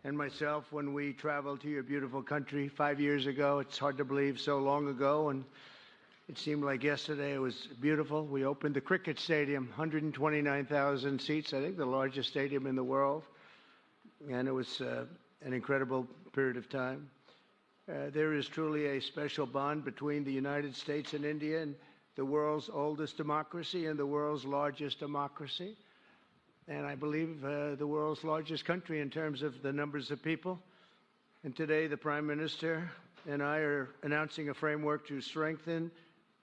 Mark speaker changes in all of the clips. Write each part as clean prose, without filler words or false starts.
Speaker 1: and myself when we traveled to your beautiful country 5 years ago. It's hard to believe, so long ago, and it seemed like yesterday. It was beautiful. We opened the cricket stadium, 129,000 seats, I think the largest stadium in the world, and it was an incredible period of time. There is truly a special bond between the United States and India, and the world's oldest democracy and the world's largest democracy, and I believe the world's largest country in terms of the numbers of people. And today the Prime Minister and I are announcing a framework to strengthen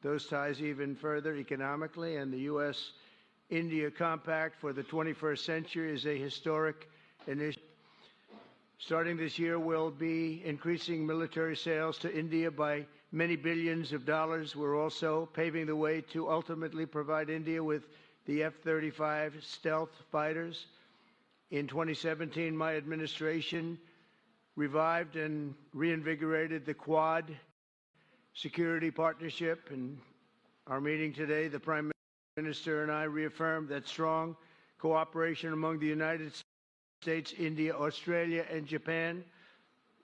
Speaker 1: those ties even further economically, and the U.S.-India Compact for the 21st century is a historic initiative. Starting this year, we'll be increasing military sales to India by many billions of dollars. We're also paving the way to ultimately provide India with the F-35 stealth fighters. In 2017, my administration revived and reinvigorated the Quad security partnership. In our meeting today, the Prime Minister and I reaffirmed that strong cooperation among the United States, India, Australia, and Japan,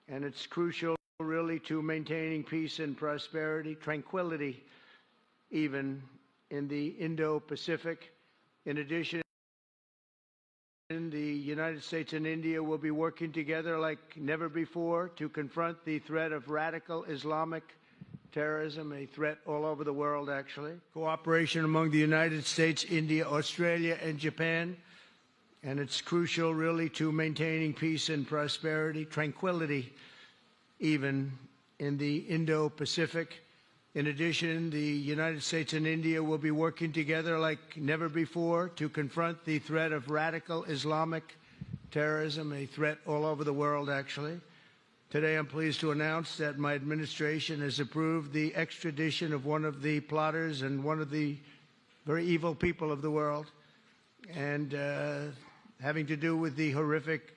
Speaker 1: and it's crucial really to maintaining peace and prosperity, tranquility, even in the Indo-Pacific. In addition, the United States and India will be working together like never before to confront the threat of radical Islamic terrorism, a threat all over the world, actually. Cooperation among the United States, India, Australia, and Japan, and it's crucial really to maintaining peace and prosperity, tranquility, even in the Indo-Pacific. In addition, the United States and India will be working together like never before to confront the threat of radical Islamic terrorism, a threat all over the world, actually. Today, I'm pleased to announce that my administration has approved the extradition of one of the plotters and one of the very evil people of the world, and having to do with the horrific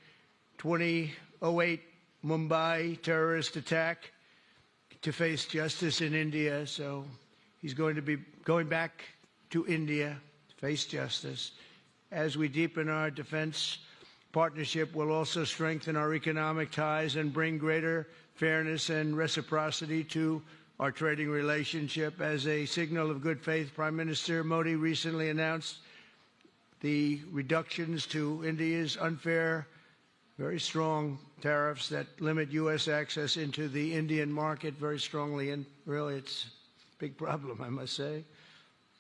Speaker 1: 2008 Mumbai terrorist attack, to face justice in India. So he's going to be going back to India to face justice. As we deepen our defense partnership, we'll also strengthen our economic ties and bring greater fairness and reciprocity to our trading relationship. As a signal of good faith, Prime Minister Modi recently announced the reductions to India's unfair, very strong tariffs that limit U.S. access into the Indian market very strongly, and really it's a big problem, I must say.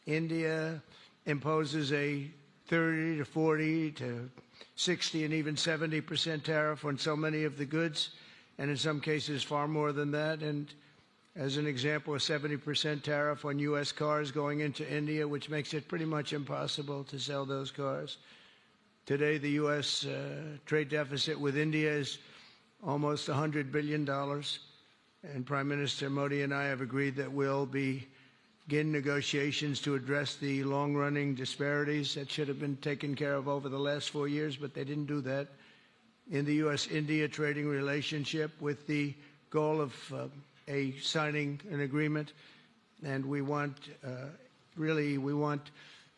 Speaker 1: India imposes a 30 to 40 to 60 and even 70% tariff on so many of the goods, and in some cases far more than that. And as an example, a 70% tariff on U.S. cars going into India, which makes it pretty much impossible to sell those cars. Today, the U.S. trade deficit with India is almost $100 billion, and Prime Minister Modi and I have agreed that we'll begin negotiations to address the long-running disparities that should have been taken care of over the last 4 years, but they didn't do that, in the U.S.-India trading relationship, with the goal of signing an agreement. And we want, we want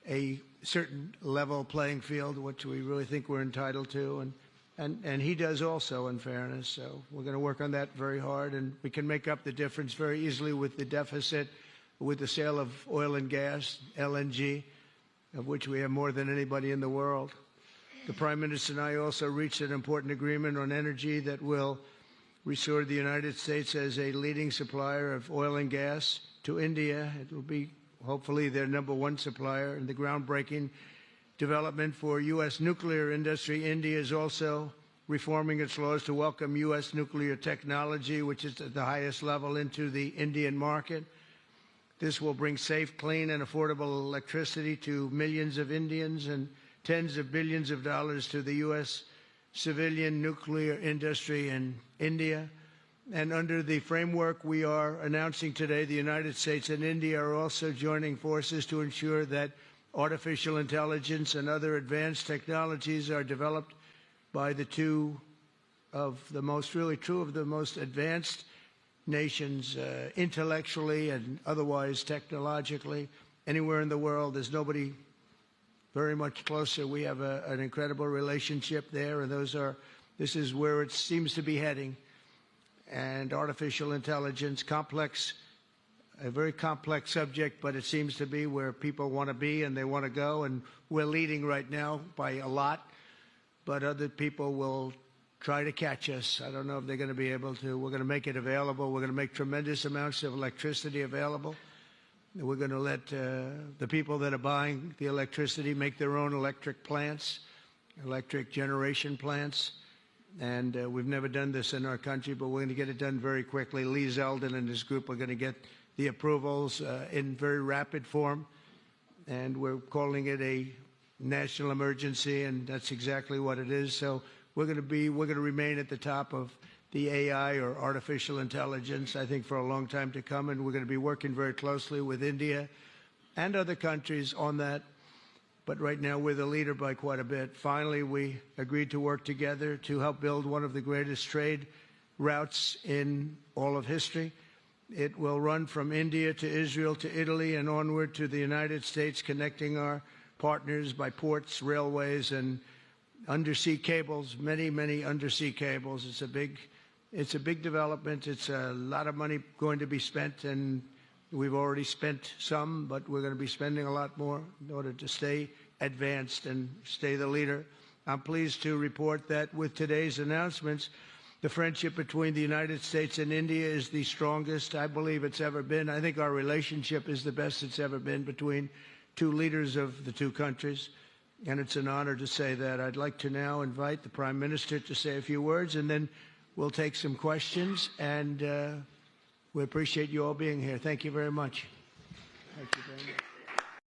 Speaker 1: a certain level playing field, which we really think we're entitled to, and he does also, in fairness. So we're going to work on that very hard, and we can make up the difference very easily with the deficit, with the sale of oil and gas, LNG, of which we have more than anybody in the world. The Prime Minister and I also reached an important agreement on energy that will restore the United States as a leading supplier of oil and gas to India. It will be hopefully their #1 supplier. In the groundbreaking development for U.S. nuclear industry, India is also reforming its laws to welcome U.S. nuclear technology, which is at the highest level, into the Indian market. This will bring safe, clean, and affordable electricity to millions of Indians and tens of billions of dollars to the U.S. civilian nuclear industry in India. And under the framework we are announcing today, the United States and India are also joining forces to ensure that artificial intelligence and other advanced technologies are developed by the two of the most, really two of the most advanced nations, intellectually and otherwise technologically. Anywhere in the world, there's nobody very much closer. We have an incredible relationship there, and those are This is where it seems to be heading. And artificial intelligence, a very complex subject, but it seems to be where people want to be and they want to go. And we're leading right now by a lot, but other people will try to catch us. I don't know if they're going to be able to. We're going to make it available. We're going to make tremendous amounts of electricity available. We're going to let the people that are buying the electricity make their own electric plants, electric generation plants. And we've never done this in our country, but we're going to get it done very quickly. Lee Zeldin and his group are going to get the approvals in very rapid form. And we're calling it a national emergency, and that's exactly what it is. So we're going to remain at the top of the AI, or artificial intelligence, I think, for a long time to come. And we're going to be working very closely with India and other countries on that. But right now, we're the leader by quite a bit. Finally, we agreed to work together to help build one of the greatest trade routes in all of history. It will run from India to Israel to Italy and onward to the United States, connecting our partners by ports, railways, and undersea cables, many, many undersea cables. It's a big development. It's a lot of money going to be spent, and we've already spent some, but we're going to be spending a lot more in order to stay advanced and stay the leader. I'm pleased to report that with today's announcements, the friendship between the United States and India is the strongest I believe it's ever been. I think our relationship is the best it's ever been between two leaders of the two countries, and it's an honor to say that. I'd like to now invite the Prime Minister to say a few words, and then we'll take some questions, and we appreciate you all being here. Thank you very much. Thank you very much.